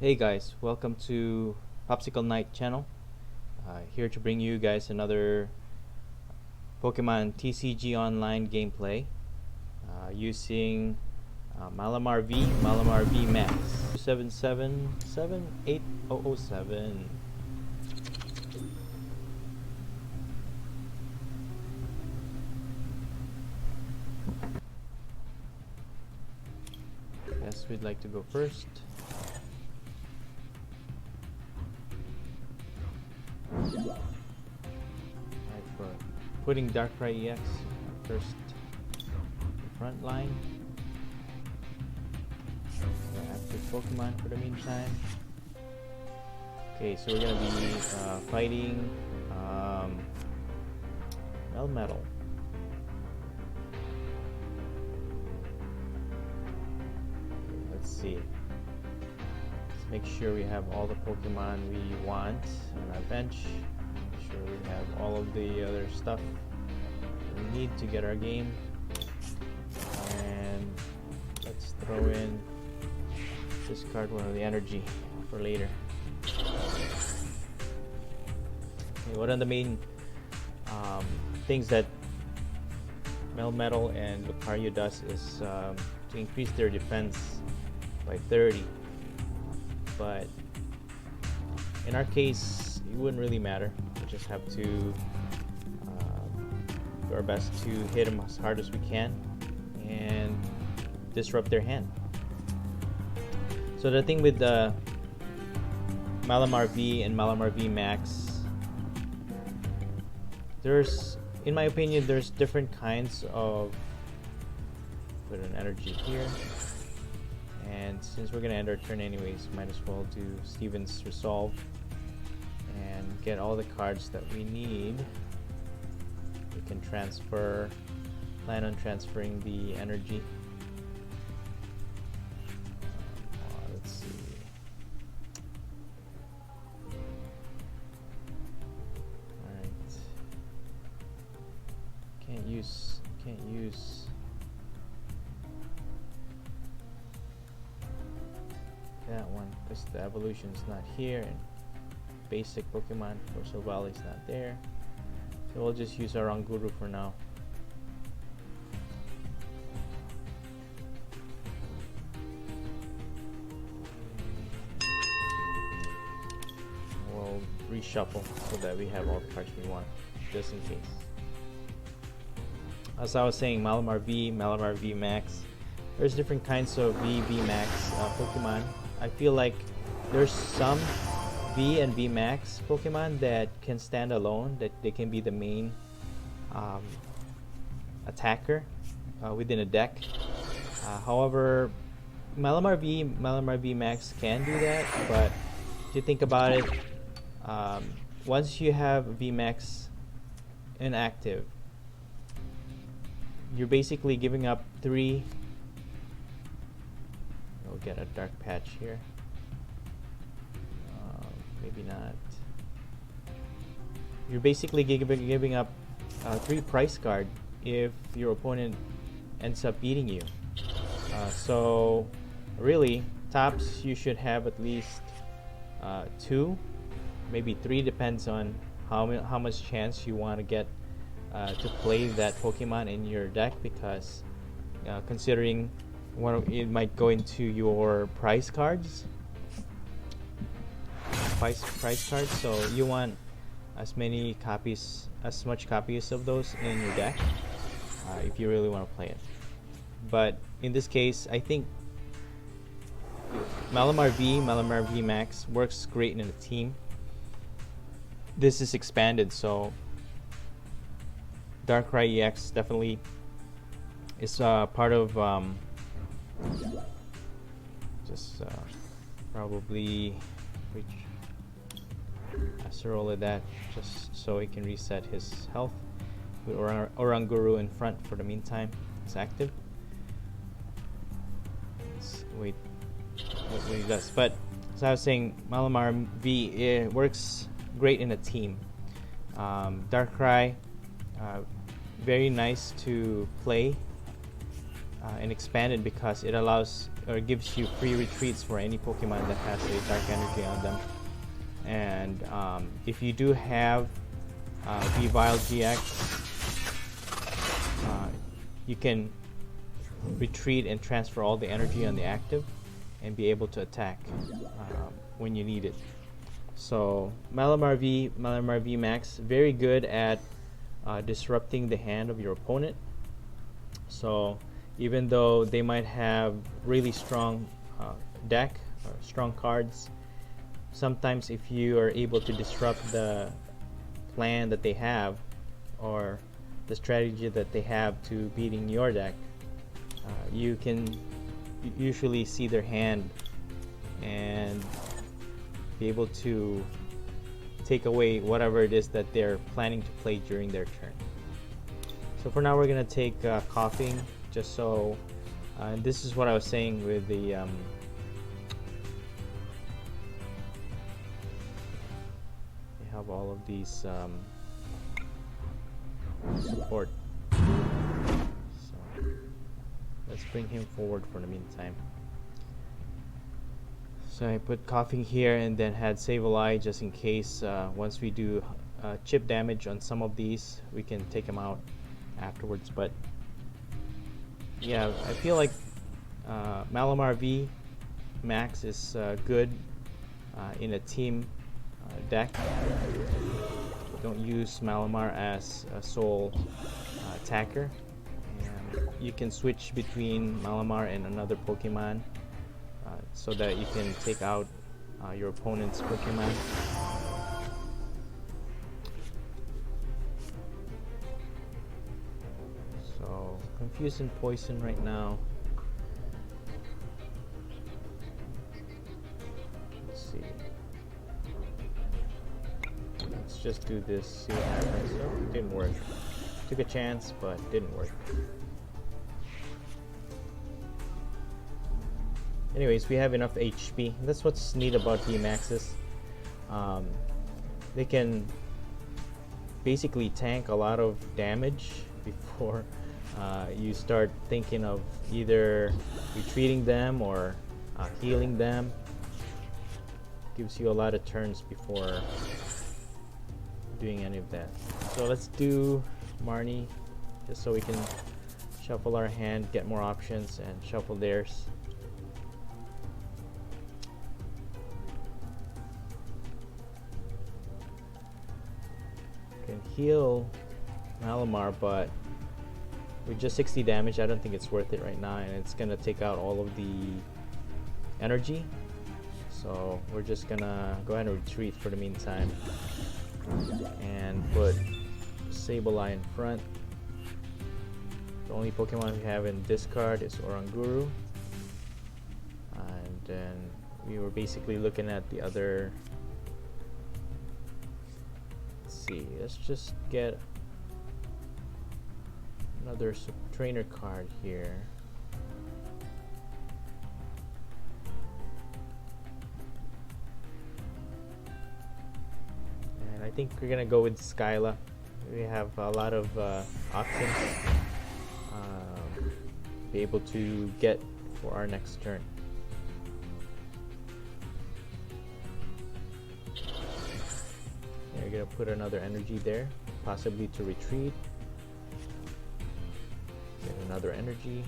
Hey guys, welcome to Popsicle Night channel. Here to bring you guys another Pokemon TCG online gameplay using Malamar VMAX 277-78007. Yes, we'd like to go first. Alright, for putting Darkrai EX first front line. Active Pokemon for the meantime. Okay, so we're gonna be fighting Melmetal. Let's see. Let's make sure we have all the Pokemon we want on our bench. Make sure we have all of the other stuff we need to get our game. And let's throw in, discard one of the energy for later. Okay, one of the main things that Melmetal and Lucario does is to increase their defense by 30, but in our case it wouldn't really matter. We just have to do our best to hit them as hard as we can and disrupt their hand. So the thing with the Malamar V and Malamar VMAX, in my opinion, there's different kinds of, put an energy here, and since we're gonna end our turn anyways, might as well do Steven's Resolve and get all the cards that we need. We can plan on transferring the energy. Let's see. Alright. Can't use that one because the evolution is not here and basic Pokemon for Weavile is not there, so we'll just use our Oranguru for now. We'll reshuffle so that we have all the cards we want just in case. As I was saying, Malamar V, Malamar VMAX, there's different kinds of VMAX Pokemon. I feel like there's some V and VMAX Pokemon that can stand alone, that they can be the main attacker within a deck. However, Malamar V, Malamar VMAX can do that, but if you think about it, once you have VMAX inactive, you're basically giving up 3. We'll get a dark patch here. Maybe not. You're basically giving up 3 price card if your opponent ends up beating you. So really, tops you should have at least 2, maybe 3, depends on how much chance you want to get to play that Pokemon in your deck, because considering it might go into your price cards, so you want as much copies of those in your deck if you really want to play it. But in this case, I think Malamar V, Malamar VMAX works great in a team. This is expanded, so Darkrai EX definitely is part of probably reach Acerola that just so he can reset his health with Oranguru in front for the meantime. It's active. Let's wait what he does. But as I was saying, Malamar V, it works great in a team. Darkrai, very nice to play and expanded because it allows or gives you free retreats for any Pokemon that has a dark energy on them. And if you do have Weavile-GX, you can retreat and transfer all the energy on the active and be able to attack when you need it. So Malamar VMAX, very good at disrupting the hand of your opponent. So even though they might have really strong deck or strong cards, sometimes if you are able to disrupt the plan that they have or the strategy that they have to beating your deck, you can usually see their hand and be able to take away whatever it is that they're planning to play during their turn. So for now we're gonna take coughing, just so and this is what I was saying with the we have all of these support. So let's bring him forward for the meantime. So I put coughing here and then had Sableye just in case once we do chip damage on some of these, we can take them out afterwards. But yeah, I feel like Malamar VMAX is good in a team deck. Don't use Malamar as a sole attacker, and you can switch between Malamar and another Pokemon so that you can take out your opponent's Pokemon. So Confuse and Poison right now. Let's see. Let's just do this, see what happens. Oh, it didn't work. Took a chance, but didn't work. Anyways, we have enough HP. That's what's neat about VMAXs. They can basically tank a lot of damage before you start thinking of either retreating them or healing them. Gives you a lot of turns before doing any of that. So let's do Marnie, just so we can shuffle our hand, get more options, and shuffle theirs. Can heal Malamar, but with just 60 damage, I don't think it's worth it right now, and it's gonna take out all of the energy. So we're just gonna go ahead and retreat for the meantime and put Sableye in front. The only Pokemon we have in this card is Oranguru, and then we were basically looking at the other. See, let's just get another trainer card here. And I think we're gonna go with Skyla. We have a lot of options be able to get for our next turn. You're gonna put another energy there, possibly to retreat. Get another energy.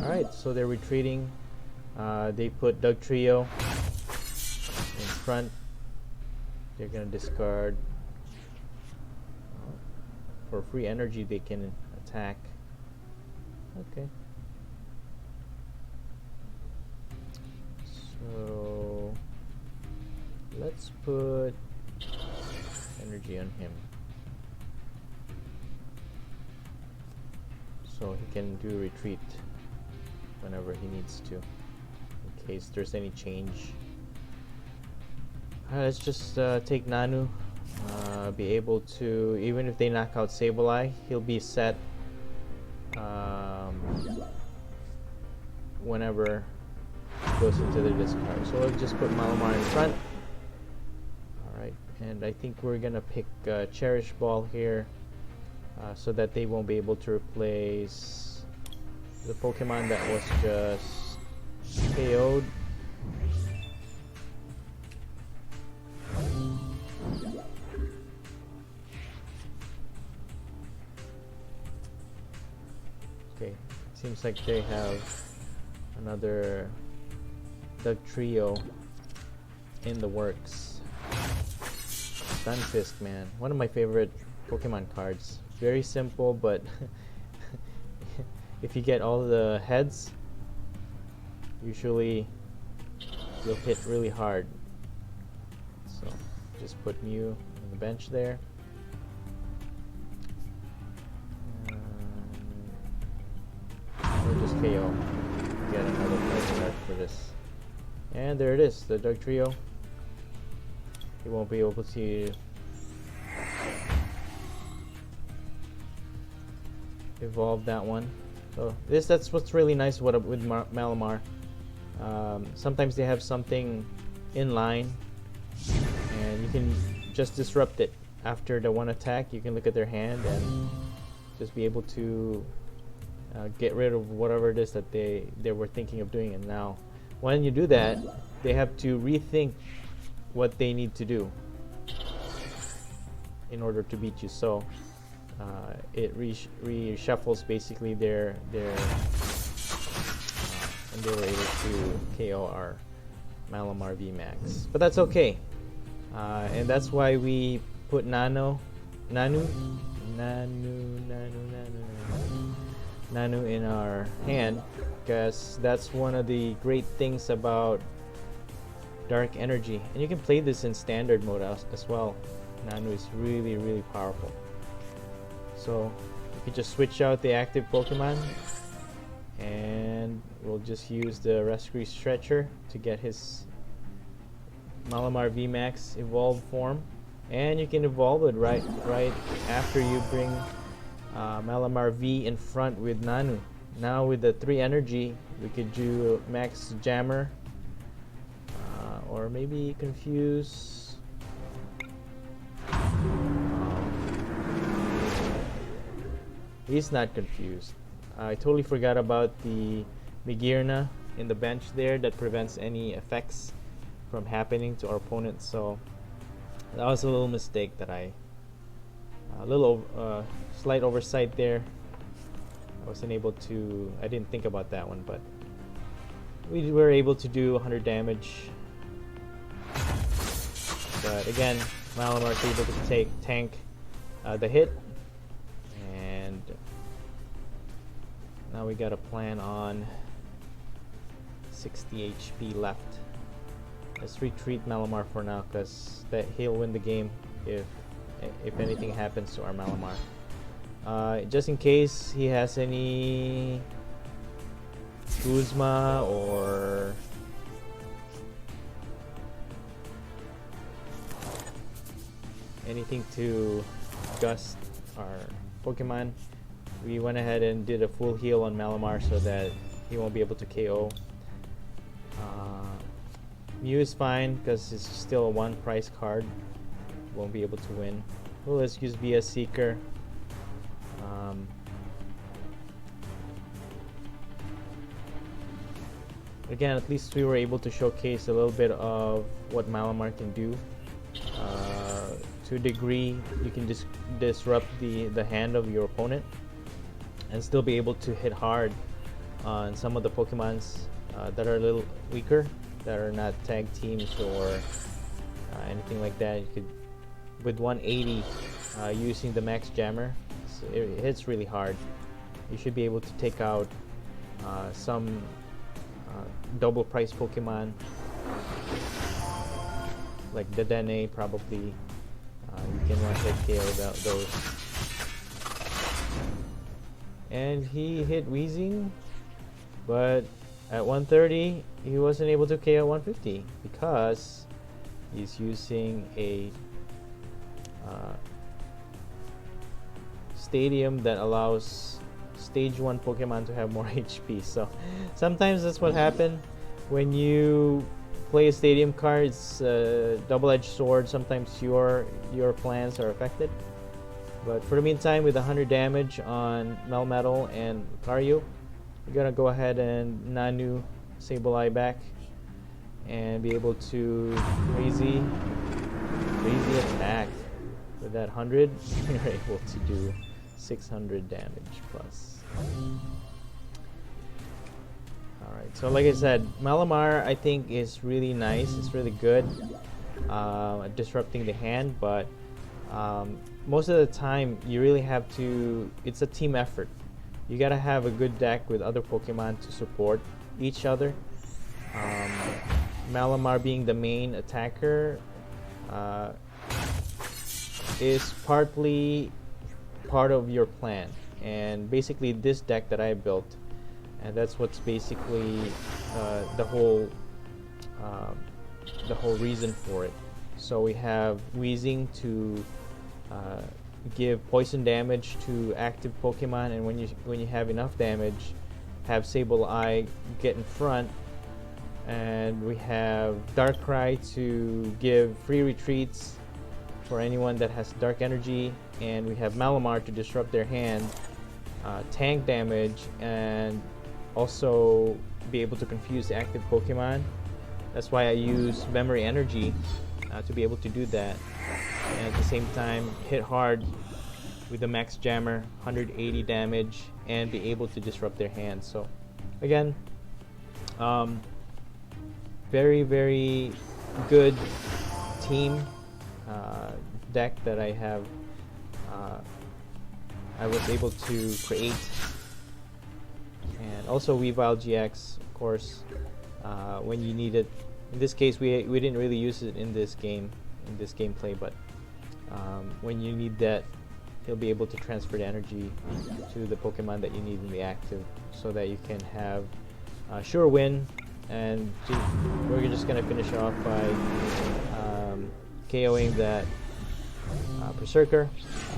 Alright, so they're retreating. They put Dugtrio in front. They're gonna discard. For free energy, they can attack. Okay. So let's put energy on him so he can do retreat whenever he needs to, in case there's any change. Let's just take Nanu. Be able to, even if they knock out Sableye, he'll be set whenever goes into the discard. So let's just put Malamar in front. Alright, and I think we're gonna pick Cherish Ball here, so that they won't be able to replace the Pokemon that was just KO'd. Okay, seems like they have another Doug Trio in the works. Stunfisk, man, one of my favorite Pokemon cards. Very simple, but if you get all the heads, usually you'll hit really hard. So just put Mew on the bench there. Or just KO. Get another price card for this. And there it is, the Doug Trio. He won't be able to evolve that one. So that's what's really nice with Malamar. Sometimes they have something in line and you can just disrupt it. After the one attack, you can look at their hand and just be able to get rid of whatever it is that they were thinking of doing. And now when you do that, they have to rethink what they need to do in order to beat you. So it reshuffles basically their and they were able to KO our Malamar VMAX. But that's okay, and that's why we put Nanu in our hand, because that's one of the great things about Dark Energy. And you can play this in standard mode as well. Nanu is really powerful. So you can just switch out the active Pokemon, and we'll just use the Rescue Stretcher to get his Malamar VMAX evolved form. And you can evolve it right after you bring Malamar V in front with Nanu. Now with the 3 energy, we could do Max Jammer, or maybe Confuse. He's not confused. I totally forgot about the Migirna in the bench there that prevents any effects from happening to our opponent. So that was a little mistake that a little slight oversight there. I didn't think about that one, but we were able to do 100 damage. But again, Malamar is able to tank the hit. And now we got a plan on 60 HP left. Let's retreat Malamar for now, because he'll win the game if anything happens to our Malamar. Just in case he has any Guzma or anything to gust our Pokemon, we went ahead and did a full heal on Malamar so that he won't be able to KO. Mew is fine because it's still a 1 price card. Won't be able to win. Well, let's use VS Seeker. Again, at least we were able to showcase a little bit of what Malamar can do. To a degree, you can just disrupt the hand of your opponent and still be able to hit hard on some of the Pokemons that are a little weaker, that are not tag teams or anything like that. You could, with 180, using the Max Jammer, it hits really hard. You should be able to take out some double price Pokemon like the Dene, probably. You can one-hit KO those. And he hit Wheezing, but at 130 he wasn't able to KO 150 because he's using a stadium that allows stage 1 Pokemon to have more HP. So sometimes that's what happens when you play a stadium card, it's a double-edged sword. Sometimes your plans are affected. But for the meantime, with 100 damage on Melmetal and Lucario, you're gonna go ahead and Nanu Sableye back and be able to crazy attack. With that 100, you're able to do 600 damage plus. Alright, so like I said, Malamar I think is really nice. It's really good at disrupting the hand, but most of the time you really have to, it's a team effort. You gotta have a good deck with other Pokemon to support each other. Malamar being the main attacker is partly part of your plan, and basically this deck that I built, and that's what's basically the whole reason for it. So we have Weezing to give poison damage to active Pokemon, and when you have enough damage, have Sableye get in front, and we have Darkrai to give free retreats for anyone that has dark energy, and we have Malamar to disrupt their hand, tank damage, and also be able to confuse the active Pokemon. That's why I use memory energy to be able to do that, and at the same time hit hard with the max jammer, 180 damage, and be able to disrupt their hands. So again, very good team deck that I have. I was able to create, and also Weavile-GX, of course, when you need it. In this case, we didn't really use it in this game, in this gameplay, but when you need that, he'll be able to transfer the energy to the Pokemon that you need in the active, so that you can have a sure win. And we're just gonna finish off by KOing that Berserker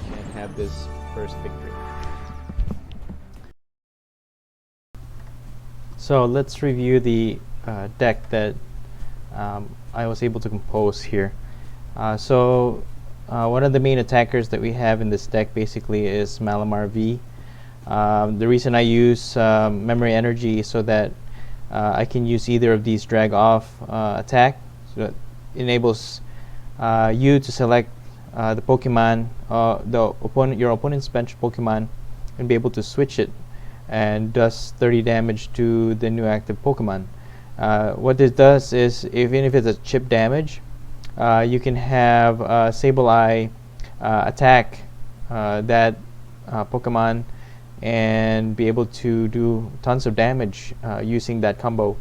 and have this first victory. So let's review the deck that I was able to compose here. One of the main attackers that we have in this deck basically is Malamar V. The reason I use memory energy so that I can use either of these drag off attack, so that enables you to select the Pokemon, your opponent's bench Pokemon, and be able to switch it, and does 30 damage to the new active Pokemon. What this does is, even if it's a chip damage, you can have Sableye attack that Pokemon and be able to do tons of damage using that combo.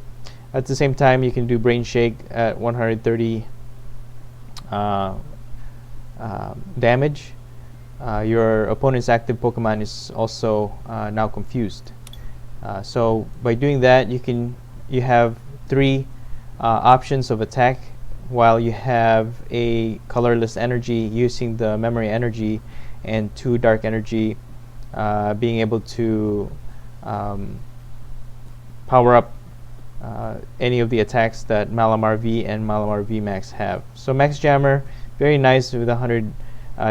At the same time, you can do Brain Shake at 130 damage. Your opponent's active Pokemon is also now confused. So by doing that, you have 3 options of attack, while you have a colorless energy using the memory energy, and 2 dark energy being able to power up any of the attacks that Malamar V and Malamar VMAX have. So Max Jammer, very nice with 100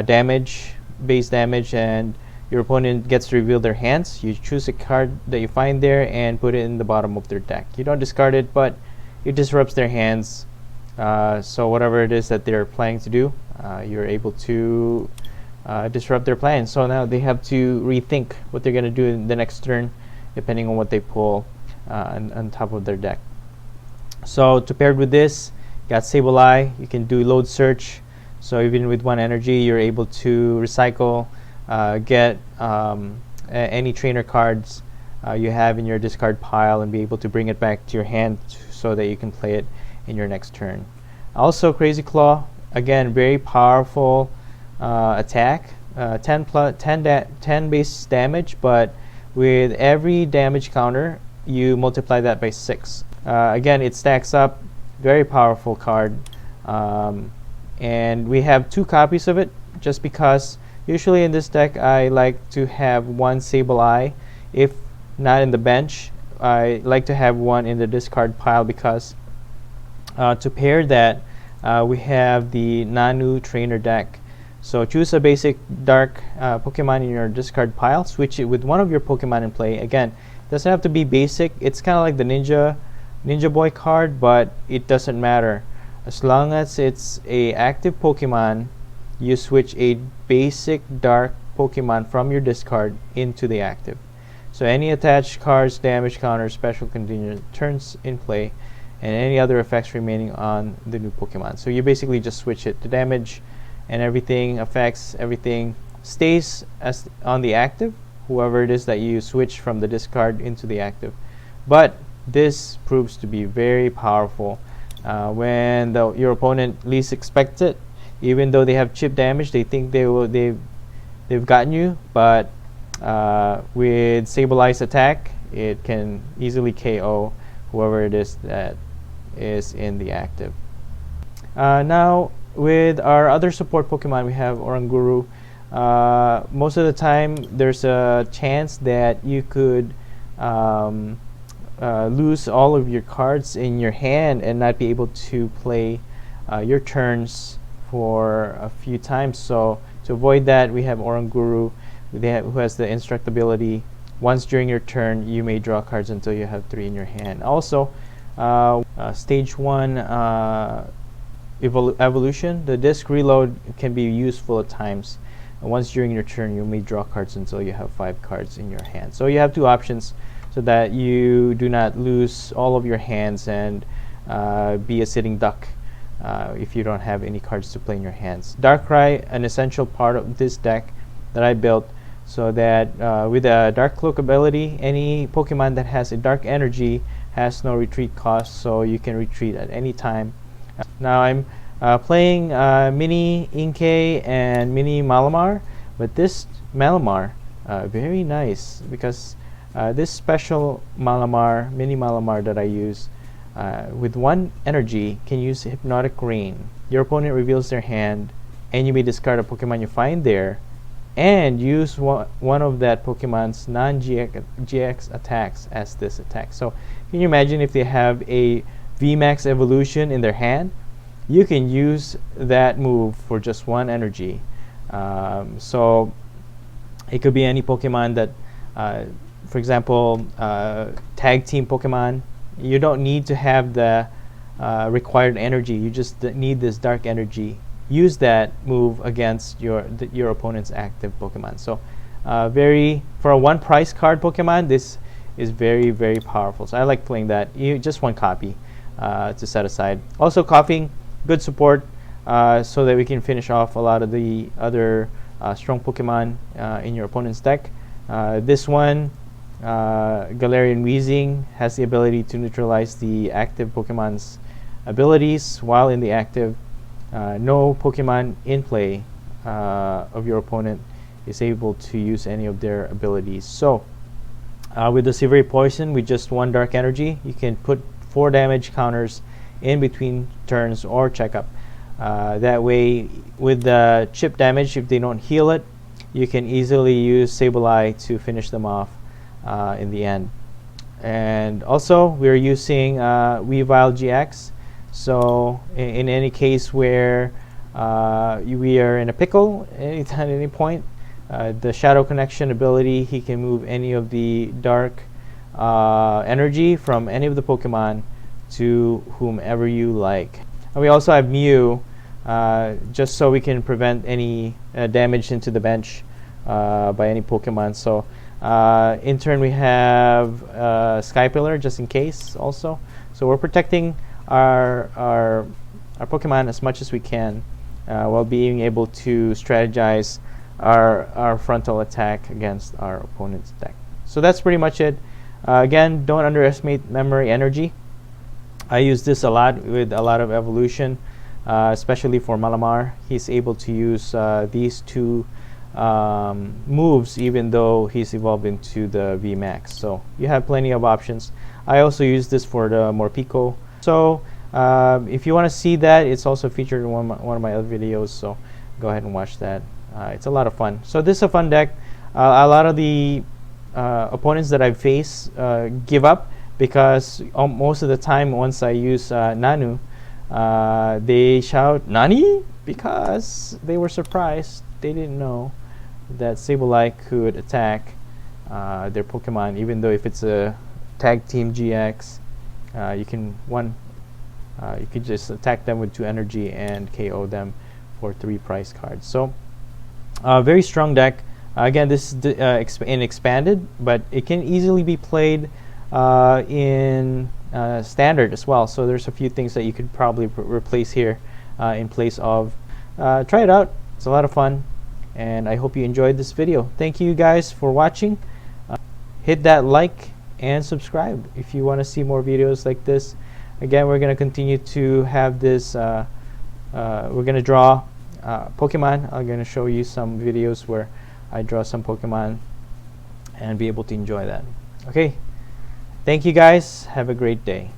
damage, base damage, and your opponent gets to reveal their hands. You choose a card that you find there and put it in the bottom of their deck. You don't discard it, but it disrupts their hands. So whatever it is that they're planning to do, you're able to disrupt their plans. So now they have to rethink what they're going to do in the next turn, depending on what they pull on top of their deck. So to pair with this, you got Sableye. You can do load search. So even with 1 energy, you're able to recycle, get any trainer cards you have in your discard pile, and be able to bring it back to your hand so that you can play it in your next turn. Also, Crazy Claw, again, very powerful attack, 10 base damage, but with every damage counter, you multiply that by 6. Again, it stacks up, very powerful card. And we have 2 copies of it, just because usually in this deck I like to have 1 Sableye. If not in the bench, I like to have 1 in the discard pile, because To pair that, we have the Nanu trainer deck. So choose a basic dark Pokemon in your discard pile, switch it with one of your Pokemon in play. Again, it doesn't have to be basic. It's kind of like the Ninja Boy card, but it doesn't matter. As long as it's a active Pokemon, you switch a basic dark Pokemon from your discard into the active. So any attached cards, damage counter, special contingent turns in play, and any other effects remaining on the new Pokemon. So you basically just switch it. The damage and everything, effects, everything stays as on the active, whoever it is that you switch from the discard into the active. But this proves to be very powerful when your opponent least expects it. Even though they have chip damage, they think they've gotten you, but with stabilized attack, it can easily KO whoever it is that is in the active. Now, with our other support Pokemon, we have Oranguru. Most of the time, there's a chance that you could lose all of your cards in your hand and not be able to play your turns for a few times. So to avoid that, we have Oranguru, who has the instruct ability. Once during your turn, you may draw cards until you have 3 in your hand. Also, stage 1 evolution, the disc reload can be useful at times. Once during your turn, you may draw cards until you have 5 cards in your hand. So you have 2 options so that you do not lose all of your hands and be a sitting duck if you don't have any cards to play in your hands. Darkrai, an essential part of this deck that I built, so that with a Dark Cloak ability, any Pokemon that has a Dark Energy has no retreat cost, so you can retreat at any time. Now I'm playing Mini Inkay and Mini Malamar, but this Malamar, very nice, because this special Malamar, Mini Malamar that I use, with 1 energy, can use Hypnotic Rain. Your opponent reveals their hand, and you may discard a Pokemon you find there, and use one of that Pokemon's non-GX attacks as this attack. So can you imagine if they have a VMAX evolution in their hand? You can use that move for just 1 energy. So it could be any Pokemon that, for example, tag team Pokemon. You don't need to have the required energy. You just need this dark energy. Use that move against your opponent's active Pokemon. So for a 1 price card Pokemon, this is very, very powerful. So I like playing that. Just 1 copy to set aside. Also, Coughing, good support so that we can finish off a lot of the other strong Pokemon in your opponent's deck. This one, Galarian Weezing, has the ability to neutralize the active Pokemon's abilities while in the active. No Pokemon in play of your opponent is able to use any of their abilities. So with the Severe Poison, with just 1 Dark Energy, you can put 4 damage counters in between turns or checkup. That way, with the chip damage, if they don't heal it, you can easily use Sableye to finish them off in the end. And also, we're using Weavile-GX. So in any case where we are in a pickle at any point, the Shadow Connection ability, he can move any of the dark energy from any of the Pokemon to whomever you like. And we also have Mew, just so we can prevent any damage into the bench by any Pokemon. So in turn, we have Skypillar, just in case also. So we're protecting our Pokemon as much as we can while being able to strategize our frontal attack against our opponent's deck. So that's pretty much it. Again, don't underestimate memory energy. I use this a lot with a lot of evolution, especially for Malamar. He's able to use these 2 moves even though he's evolved into the VMAX. So you have plenty of options. I also use this for the Morpeko. So if you want to see that, it's also featured in one of my other videos, so go ahead and watch that. It's a lot of fun. So this is a fun deck. A lot of the opponents that I face give up because most of the time once I use Nanu, they shout "Nani?" because they were surprised. They didn't know that Sableye could attack their Pokemon, even though if it's a tag team GX, you could just attack them with 2 energy and KO them for 3 prize cards. So very strong deck. Again, this is expanded, but it can easily be played in standard as well. So there's a few things that you could probably replace here in place of. Try it out. It's a lot of fun, and I hope you enjoyed this video. Thank you guys for watching. Hit that like and subscribe if you want to see more videos like this. Again, we're going to continue to have this. We're going to draw Pokemon. I'm going to show you some videos where I draw some Pokemon and be able to enjoy that. Okay. Thank you guys. Have a great day.